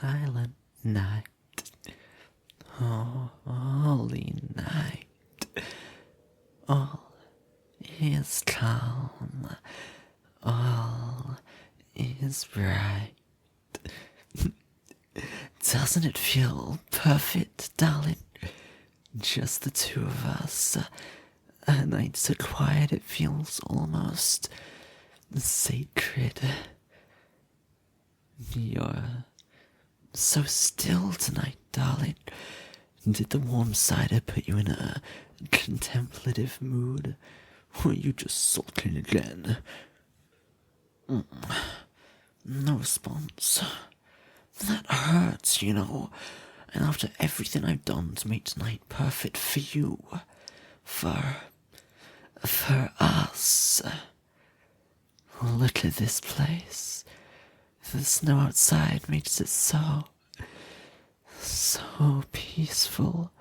silent night. Oh, holy night. All is calm. All is bright. Doesn't it feel perfect, darling? Just the two of us. A night so quiet it feels almost sacred. You're so still tonight, darling. Did the warm cider put you in a contemplative mood? Or are you just sulking again? No response. That hurts, you know. And after everything I've done to make tonight perfect for you. For us. Look at this place. The snow outside makes it so peaceful.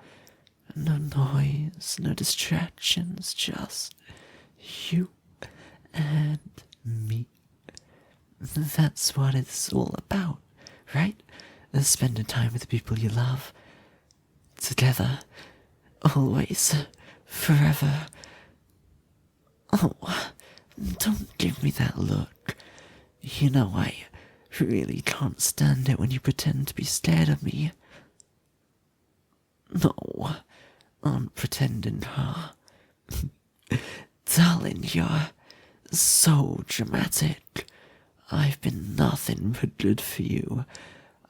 No noise, no distractions, just you and me. That's what it's all about, right? Spending time with the people you love. Together. Always. Forever. Oh, don't give me that look. You know I really can't stand it when you pretend to be scared of me. No, I'm pretending, huh? Darling, you're so dramatic. I've been nothing but good for you.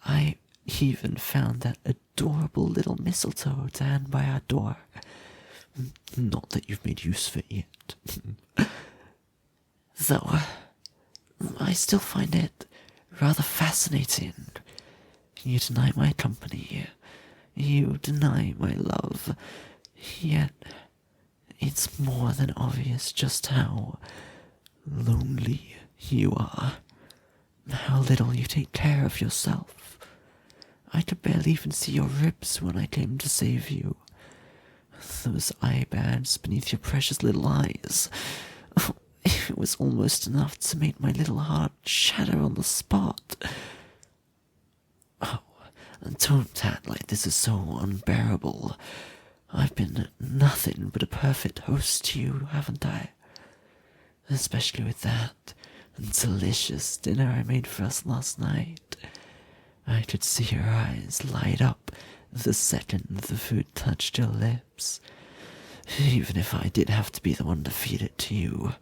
I even found that adorable little mistletoe to hang by our door. Not that you've made use of it yet. Though, I still find it rather fascinating. You deny my company. You deny my love. Yet, it's more than obvious just how lonely you are. How little you take care of yourself. I could barely even see your ribs when I came to save you. Those eye bags beneath your precious little eyes. Oh, it was almost enough to make my little heart shatter on the spot. Oh, don't act like this is so unbearable. I've been nothing but a perfect host to you, haven't I? Especially with that delicious dinner I made for us last night. I could see your eyes light up the second the food touched your lips, even if I did have to be the one to feed it to you.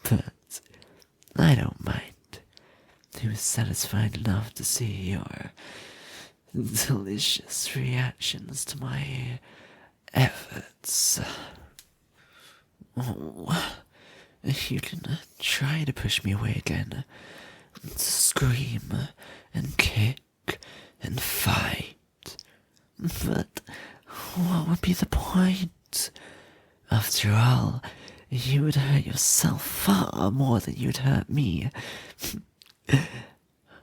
But I don't mind. It was satisfying enough to see your delicious reactions to my efforts. Oh, you can try to push me away again, scream and kick and fight. But what would be the point? After all, you would hurt yourself far more than you'd hurt me.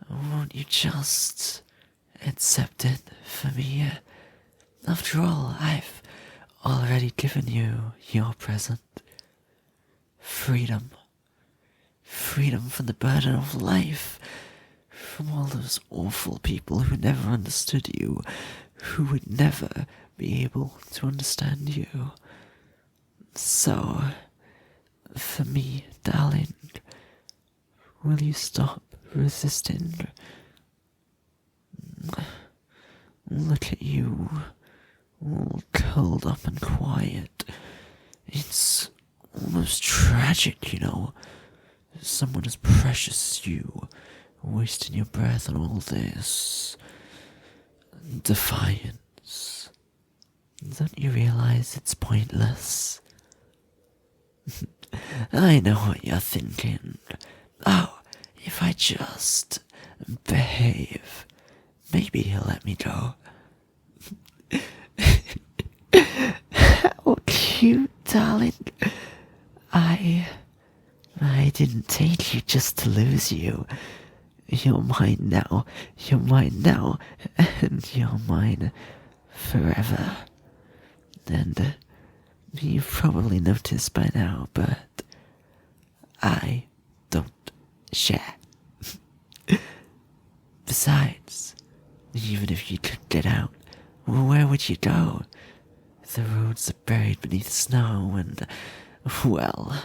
Won't you just accept it for me? After all, I've already given you your present. Freedom. Freedom from the burden of life. From all those awful people who never understood you, who would never be able to understand you. So, for me, darling, will you stop resisting? Look at you, all curled up and quiet. It's almost tragic, you know. Someone as precious as you, wasting your breath on all this defiance. Don't you realize it's pointless? I know what you're thinking. Oh, if I just behave, maybe he'll let me go. How cute, darling. I didn't take you just to lose you. You're mine now, and you're mine forever. And you've probably noticed by now, but I don't share. Besides, even if you could get out, where would you go? The roads are buried beneath snow, and, well,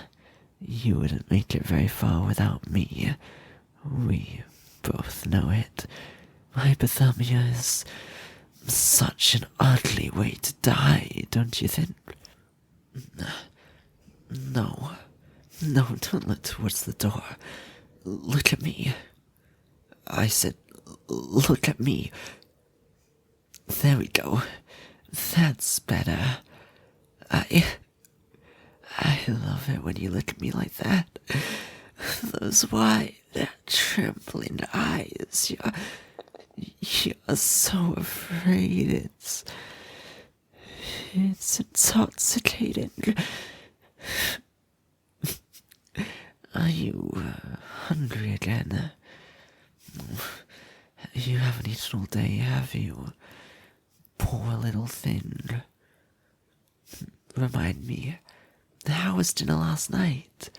you wouldn't make it very far without me. We both know it. Hypothermia is such an ugly way to die, don't you think? No. No, don't look towards the door. Look at me. I said, look at me. There we go. That's better. I love it when you look at me like that. Those wide, trembling eyes. You're so afraid. It's intoxicating. Are you hungry again? You haven't eaten all day, have you? Poor little thing. Remind me, how was dinner last night?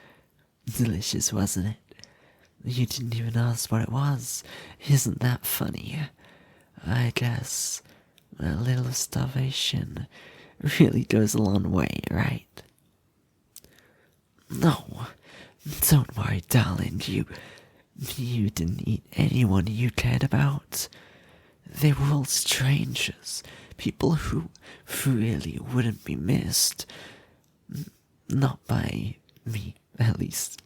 Delicious, wasn't it? You didn't even ask what it was. Isn't that funny? I guess a little starvation really goes a long way, right? No, don't worry, darling. You didn't eat anyone you cared about. They were all strangers, people who really wouldn't be missed. Not by me, at least.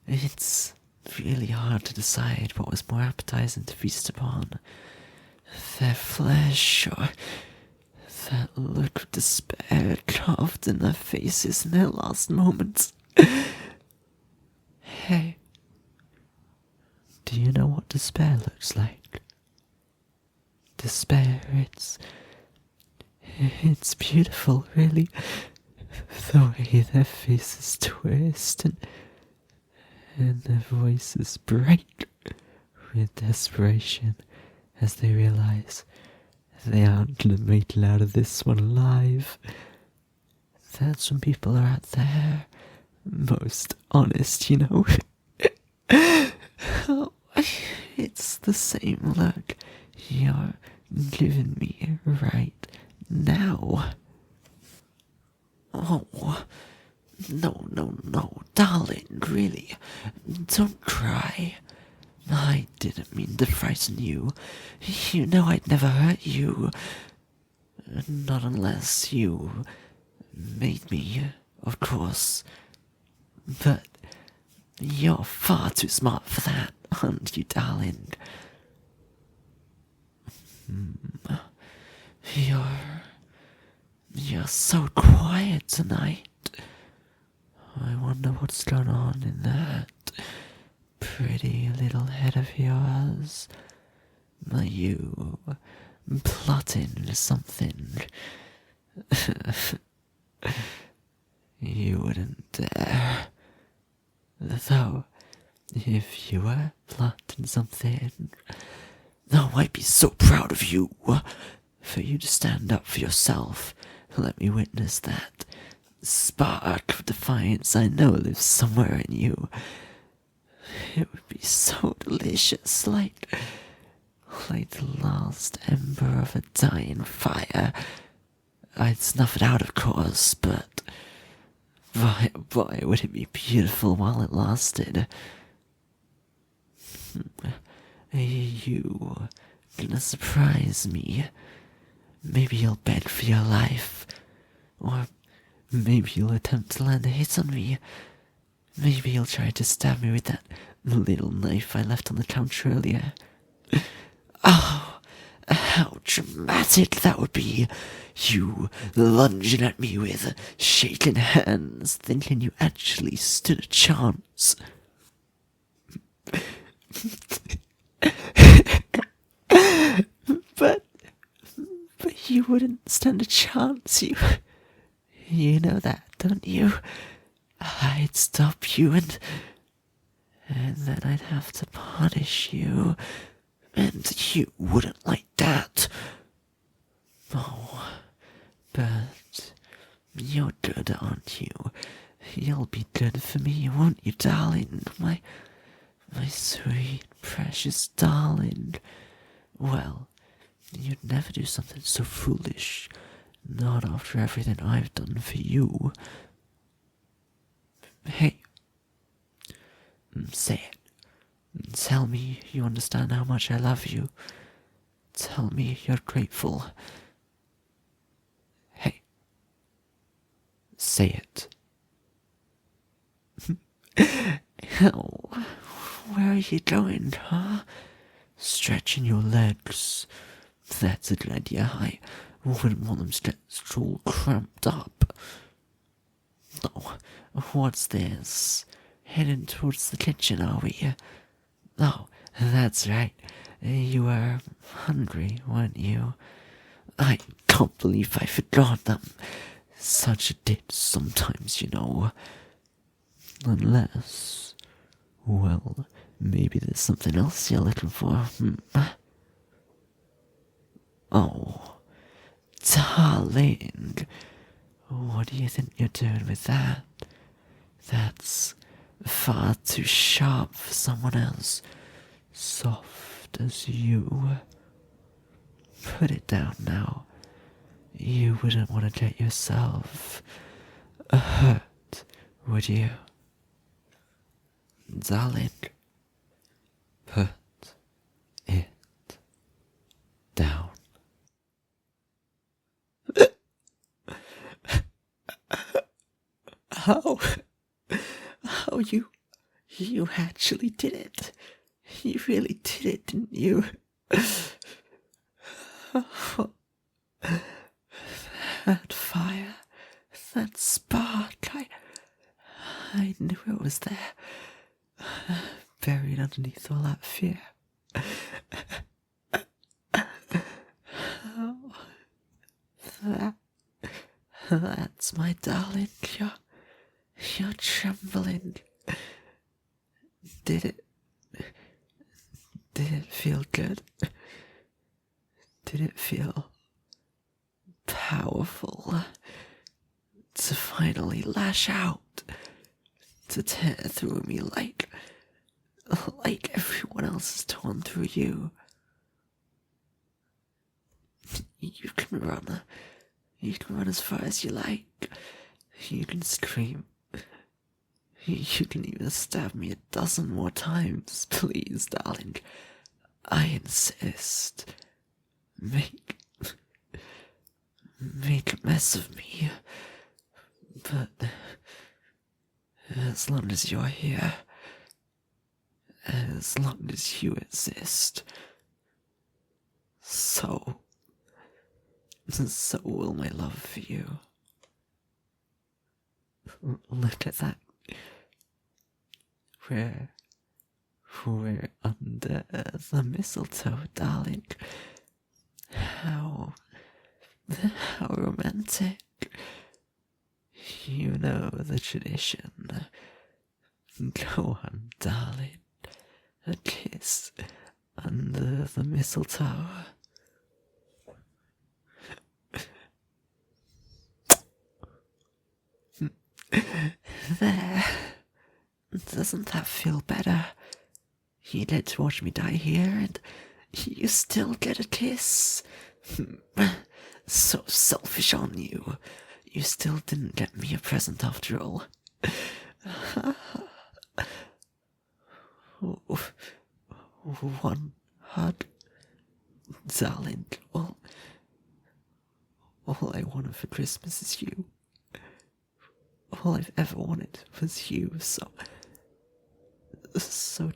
It's really hard to decide what was more appetizing to feast upon. Their flesh, or that look of despair carved in their faces in their last moments. Hey, do you know what despair looks like? Despair, it's beautiful, really. The way their faces twist and their voices break with desperation as they realize they aren't gonna make it out of this one alive. That's when people are at their most honest, you know. Oh, it's the same look you're giving me right now. Oh, no, darling, really, don't cry. I didn't mean to frighten you. You know I'd never hurt you. Not unless you made me, of course. But you're far too smart for that, aren't you, darling? You're so quiet tonight. I wonder what's going on in that pretty little head of yours. Are you plotting something? You wouldn't dare. Though, if you were plotting something, oh, I'd be so proud of you. For you to stand up for yourself. Let me witness that spark of defiance I know lives somewhere in you. It would be so delicious, like the last ember of a dying fire. I'd snuff it out, of course, but boy, would it be beautiful while it lasted. Are you gonna surprise me? Maybe you'll beg for your life. Or maybe you'll attempt to land a hit on me. Maybe you'll try to stab me with that little knife I left on the counter earlier. Oh, how dramatic that would be. You lunging at me with shaking hands, thinking you actually stood a chance. But you wouldn't stand a chance, you know that, don't you? I'd stop you and then I'd have to punish you, and you wouldn't like that. Oh, but you're good, aren't you? You'll be good for me, won't you, darling? My sweet, precious darling. Well, you'd never do something so foolish. Not after everything I've done for you. Hey, say it. Tell me you understand how much I love you. Tell me you're grateful. Hey, say it. Oh, where are you going, huh? Stretching your legs. That's a good idea. I wouldn't want them stretched all cramped up. Oh, what's this? Heading towards the kitchen, are we? Oh, that's right. You were hungry, weren't you? I can't believe I forgot them. Such a dip sometimes, you know. Unless, well, maybe there's something else you're looking for. Oh, darling. What do you think you're doing with that? That's far too sharp for someone else. Soft as you. Put it down now. You wouldn't want to get yourself hurt, would you? Darling, put it down. How you actually did it. You really did it, didn't you? That fire, that spark, I knew it was there, buried underneath all that fear. Oh, that's my darling. You're trembling. Did it feel good? Did it feel powerful to finally lash out, to tear through me like everyone else has torn through you? You can run as far as you like. You can scream. You can even stab me 12 more times, please, darling. I insist. Make a mess of me. But as long as you're here, as long as you exist, so will my love for you. Look at that. We're under the mistletoe, darling. How romantic. You know the tradition. Go on, darling. A kiss under the mistletoe. There. Doesn't that feel better? You get to watch me die here, and you still get a kiss. So selfish on you. You still didn't get me a present after all. One hug, darling. All I wanted for Christmas is you. All I've ever wanted was you, so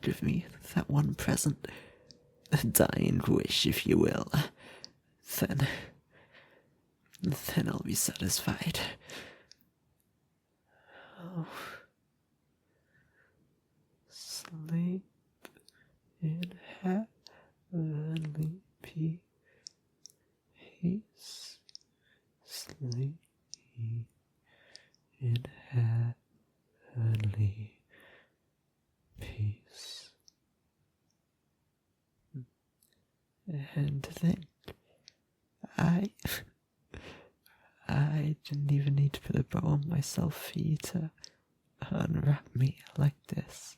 give me that one present, a dying wish, if you will. Then I'll be satisfied. Oh. Sleep in heavenly peace. Sleep in heavenly peace. And to think, I didn't even need to put a bow on myself for you to unwrap me like this.